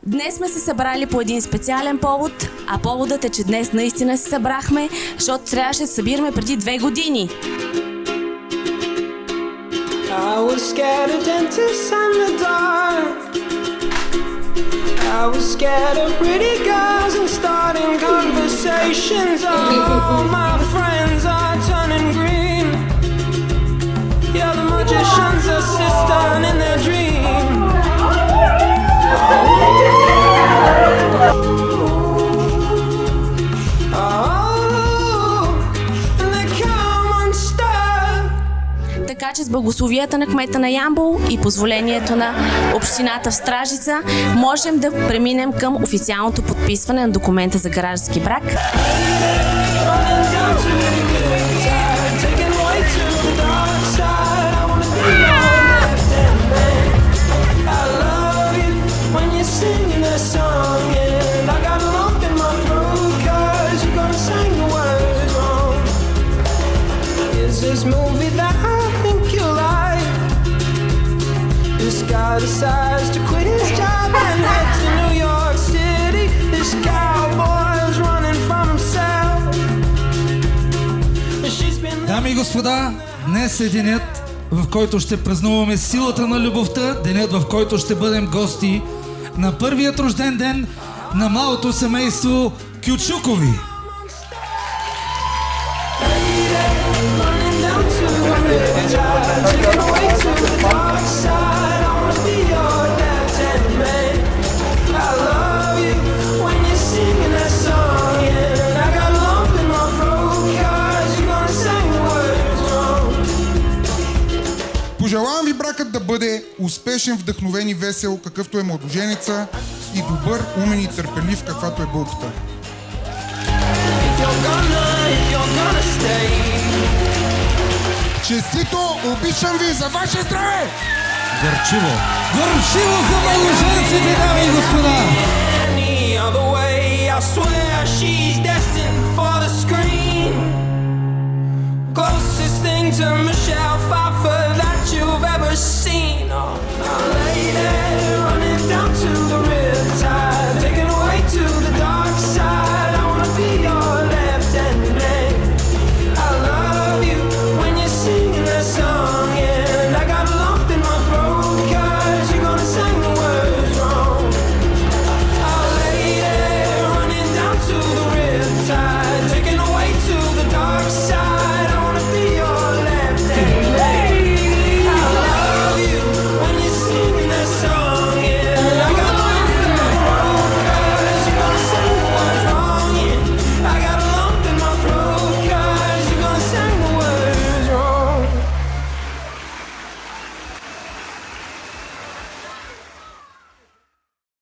Днес сме се събрали по един специален повод, а поводът е, че днес наистина се събрахме, защото трябваше да се събираме преди 2 години. I was scared of dentists and the dark. I was scared of pretty girls and starting conversations. All my friends are turning green. Yeah, the magicians assist down in their dream. Така че с благословията на кмета на Ямбол и позволението на общината в Стражица можем да преминем към официалното подписване на документа за граждански брак. This movie that I think you like. This guy decides to quit his job and head to New York City. This cowboy's running from himself. She's been... Дами и господа, днес е денят, в който ще празнуваме силата на любовта, денят, в който ще бъдем гости на първият рожден ден на малото семейство Кючукови. Пожелавам ви бракът да бъде успешен, вдъхновен и весел, какъвто е младоженеца, и добър, умен и търпелив, каквато е булката. Честито, обичам ви, за ваше здраве! Горчиво! Горчиво за младоженците, дами и господа! Closest thing to Michelle Pfeiffer that you've ever seen. Oh,